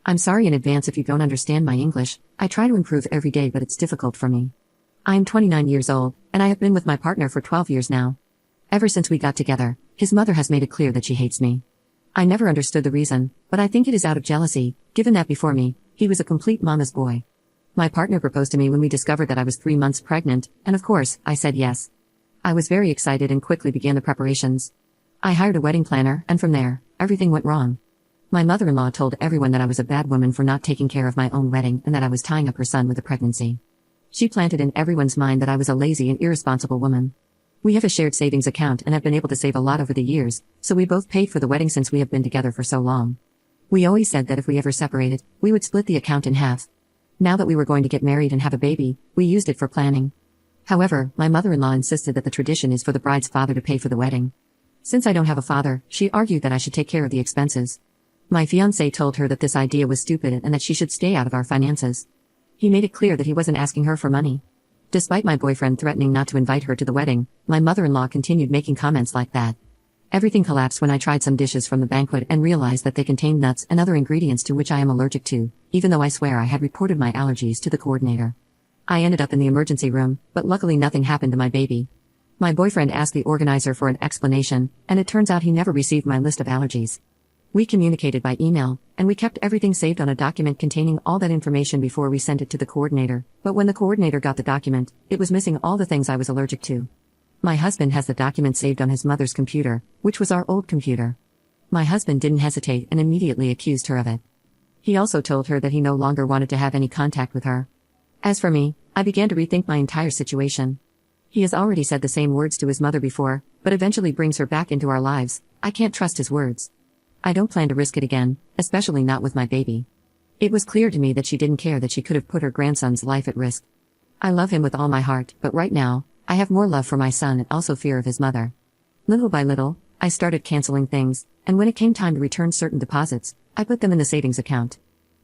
I'm sorry in advance if you don't understand my English. I try to improve every day, but it's difficult for me. I am 29 years old, and I have been with my partner for 12 years now. Ever since we got together, his mother has made it clear that she hates me. I never understood the reason, but I think it is out of jealousy, given that before me, he was a complete mama's boy. My partner proposed to me when we discovered that I was 3 months pregnant, and of course, I said yes. I was very excited and quickly began the preparations. I hired a wedding planner, and from there, everything went wrong. My mother-in-law told everyone that I was a bad woman for not taking care of my own wedding and that I was tying up her son with a pregnancy. She planted in everyone's mind that I was a lazy and irresponsible woman. We have a shared savings account and have been able to save a lot over the years, so we both paid for the wedding since we have been together for so long. We always said that if we ever separated, we would split the account in half. Now that we were going to get married and have a baby, we used it for planning. However, my mother-in-law insisted that the tradition is for the bride's father to pay for the wedding. Since I don't have a father, she argued that I should take care of the expenses. My fiancé told her that this idea was stupid and that she should stay out of our finances. He made it clear that he wasn't asking her for money. Despite my boyfriend threatening not to invite her to the wedding, my mother-in-law continued making comments like that. Everything collapsed when I tried some dishes from the banquet and realized that they contained nuts and other ingredients to which I am allergic to, even though I swear I had reported my allergies to the coordinator. I ended up in the emergency room, but luckily nothing happened to my baby. My boyfriend asked the organizer for an explanation, and it turns out he never received my list of allergies. We communicated by email, and we kept everything saved on a document containing all that information before we sent it to the coordinator, but when the coordinator got the document, it was missing all the things I was allergic to. My husband has the document saved on his mother's computer, which was our old computer. My husband didn't hesitate and immediately accused her of it. He also told her that he no longer wanted to have any contact with her. As for me, I began to rethink my entire situation. He has already said the same words to his mother before, but eventually brings her back into our lives. I can't trust his words. I don't plan to risk it again, especially not with my baby. It was clear to me that she didn't care that she could have put her grandson's life at risk. I love him with all my heart, but right now, I have more love for my son and also fear of his mother. Little by little, I started canceling things, and when it came time to return certain deposits, I put them in the savings account.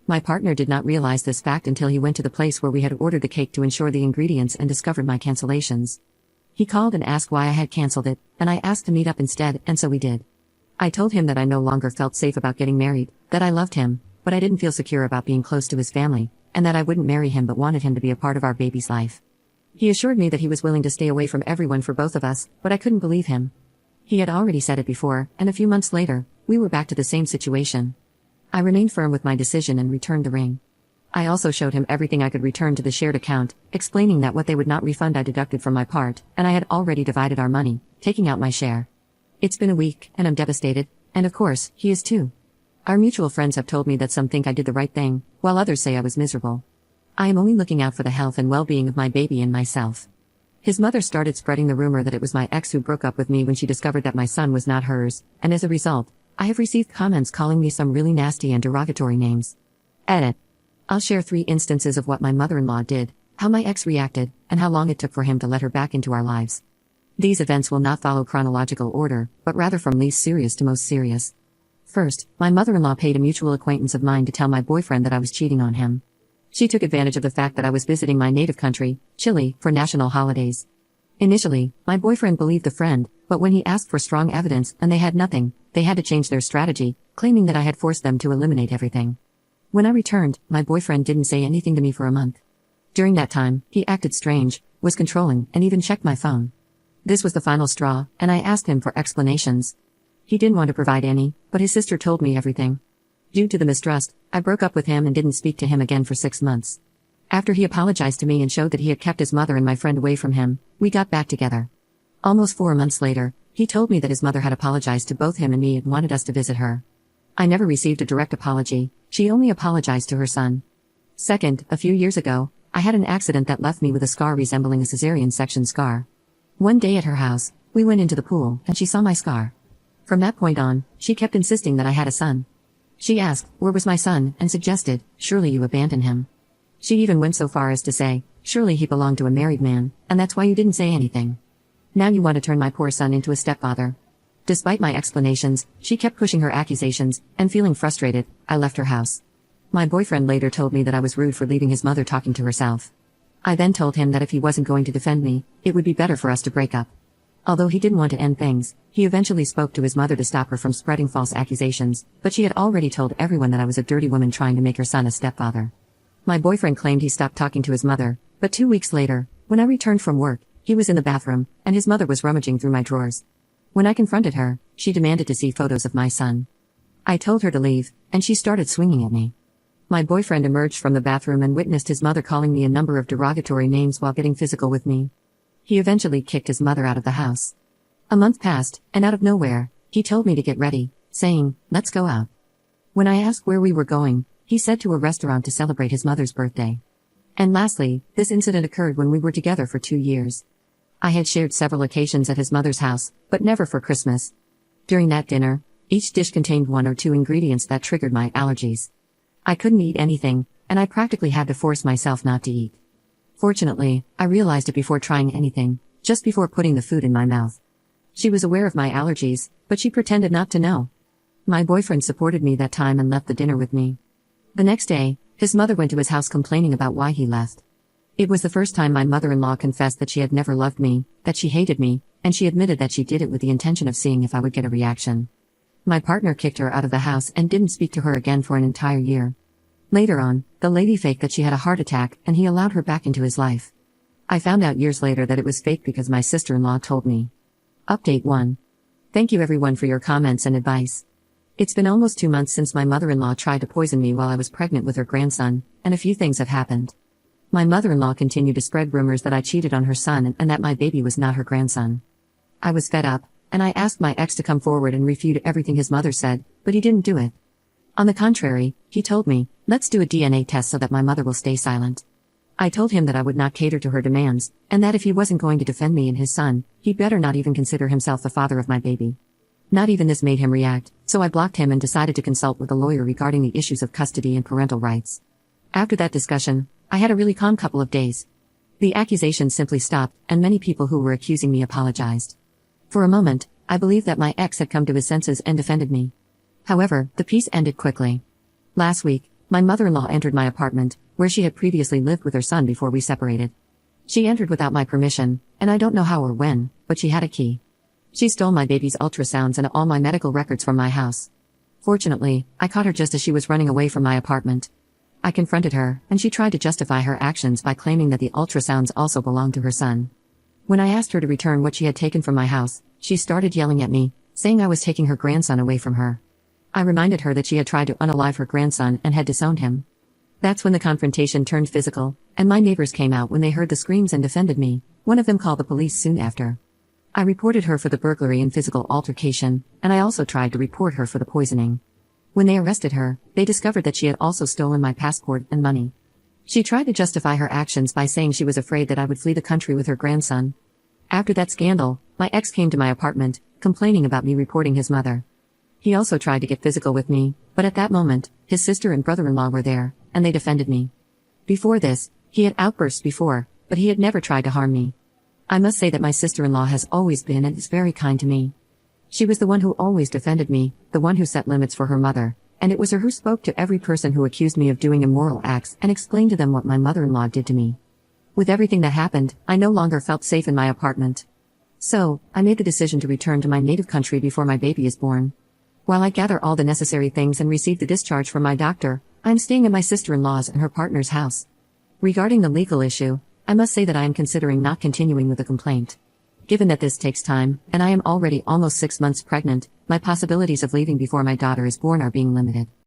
My partner did not realize this fact until he went to the place where we had ordered the cake to ensure the ingredients and discovered my cancellations. He called and asked why I had canceled it, and I asked to meet up instead, and so we did. I told him that I no longer felt safe about getting married, that I loved him, but I didn't feel secure about being close to his family, and that I wouldn't marry him but wanted him to be a part of our baby's life. He assured me that he was willing to stay away from everyone for both of us, but I couldn't believe him. He had already said it before, and a few months later, we were back to the same situation. I remained firm with my decision and returned the ring. I also showed him everything I could return to the shared account, explaining that what they would not refund I deducted from my part, and I had already divided our money, taking out my share. It's been a week, and I'm devastated, and of course, he is too. Our mutual friends have told me that some think I did the right thing, while others say I was miserable. I am only looking out for the health and well-being of my baby and myself. His mother started spreading the rumor that it was my ex who broke up with me when she discovered that my son was not hers, and as a result, I have received comments calling me some really nasty and derogatory names. Edit. I'll share 3 instances of what my mother-in-law did, how my ex reacted, and how long it took for him to let her back into our lives. These events will not follow chronological order, but rather from least serious to most serious. First, my mother-in-law paid a mutual acquaintance of mine to tell my boyfriend that I was cheating on him. She took advantage of the fact that I was visiting my native country, Chile, for national holidays. Initially, my boyfriend believed the friend, but when he asked for strong evidence and they had nothing, they had to change their strategy, claiming that I had forced them to eliminate everything. When I returned, my boyfriend didn't say anything to me for a month. During that time, he acted strange, was controlling, and even checked my phone. This was the final straw, and I asked him for explanations. He didn't want to provide any, but his sister told me everything. Due to the mistrust, I broke up with him and didn't speak to him again for 6 months. After he apologized to me and showed that he had kept his mother and my friend away from him, we got back together. Almost 4 months later, he told me that his mother had apologized to both him and me and wanted us to visit her. I never received a direct apology, she only apologized to her son. Second, a few years ago, I had an accident that left me with a scar resembling a cesarean section scar. One day at her house, we went into the pool, and she saw my scar. From that point on, she kept insisting that I had a son. She asked, where was my son, and suggested, surely you abandoned him. She even went so far as to say, surely he belonged to a married man, and that's why you didn't say anything. Now you want to turn my poor son into a stepfather. Despite my explanations, she kept pushing her accusations, and feeling frustrated, I left her house. My boyfriend later told me that I was rude for leaving his mother talking to herself. I then told him that if he wasn't going to defend me, it would be better for us to break up. Although he didn't want to end things, he eventually spoke to his mother to stop her from spreading false accusations, but she had already told everyone that I was a dirty woman trying to make her son a stepfather. My boyfriend claimed he stopped talking to his mother, but 2 weeks later, when I returned from work, he was in the bathroom, and his mother was rummaging through my drawers. When I confronted her, she demanded to see photos of my son. I told her to leave, and she started swinging at me. My boyfriend emerged from the bathroom and witnessed his mother calling me a number of derogatory names while getting physical with me. He eventually kicked his mother out of the house. A month passed, and out of nowhere, he told me to get ready, saying, "Let's go out." When I asked where we were going, he said to a restaurant to celebrate his mother's birthday. And lastly, this incident occurred when we were together for 2 years. I had shared several occasions at his mother's house, but never for Christmas. During that dinner, each dish contained 1 or 2 ingredients that triggered my allergies. I couldn't eat anything, and I practically had to force myself not to eat. Fortunately, I realized it before trying anything, just before putting the food in my mouth. She was aware of my allergies, but she pretended not to know. My boyfriend supported me that time and left the dinner with me. The next day, his mother went to his house complaining about why he left. It was the first time my mother-in-law confessed that she had never loved me, that she hated me, and she admitted that she did it with the intention of seeing if I would get a reaction. My partner kicked her out of the house and didn't speak to her again for an entire year. Later on, the lady faked that she had a heart attack and he allowed her back into his life. I found out years later that it was fake because my sister-in-law told me. Update 1. Thank you everyone for your comments and advice. It's been almost 2 months since my mother-in-law tried to poison me while I was pregnant with her grandson, and a few things have happened. My mother-in-law continued to spread rumors that I cheated on her son and that my baby was not her grandson. I was fed up, and I asked my ex to come forward and refute everything his mother said, but he didn't do it. On the contrary, he told me, "Let's do a DNA test so that my mother will stay silent." I told him that I would not cater to her demands, and that if he wasn't going to defend me and his son, he'd better not even consider himself the father of my baby. Not even this made him react, so I blocked him and decided to consult with a lawyer regarding the issues of custody and parental rights. After that discussion, I had a really calm couple of days. The accusations simply stopped, and many people who were accusing me apologized. For a moment, I believed that my ex had come to his senses and defended me. However, the peace ended quickly. Last week, my mother-in-law entered my apartment, where she had previously lived with her son before we separated. She entered without my permission, and I don't know how or when, but she had a key. She stole my baby's ultrasounds and all my medical records from my house. Fortunately, I caught her just as she was running away from my apartment. I confronted her, and she tried to justify her actions by claiming that the ultrasounds also belonged to her son. When I asked her to return what she had taken from my house, she started yelling at me, saying I was taking her grandson away from her. I reminded her that she had tried to unalive her grandson and had disowned him. That's when the confrontation turned physical, and my neighbors came out when they heard the screams and defended me. One of them called the police soon after. I reported her for the burglary and physical altercation, and I also tried to report her for the poisoning. When they arrested her, they discovered that she had also stolen my passport and money. She tried to justify her actions by saying she was afraid that I would flee the country with her grandson. After that scandal, my ex came to my apartment, complaining about me reporting his mother. He also tried to get physical with me, but at that moment, his sister and brother-in-law were there, and they defended me. Before this, he had outbursts before, but he had never tried to harm me. I must say that my sister-in-law has always been and is very kind to me. She was the one who always defended me, the one who set limits for her mother, and it was her who spoke to every person who accused me of doing immoral acts and explained to them what my mother-in-law did to me. With everything that happened, I no longer felt safe in my apartment. So, I made the decision to return to my native country before my baby is born. While I gather all the necessary things and receive the discharge from my doctor, I am staying at my sister-in-law's and her partner's house. Regarding the legal issue, I must say that I am considering not continuing with the complaint. Given that this takes time, and I am already almost 6 months pregnant, my possibilities of leaving before my daughter is born are being limited.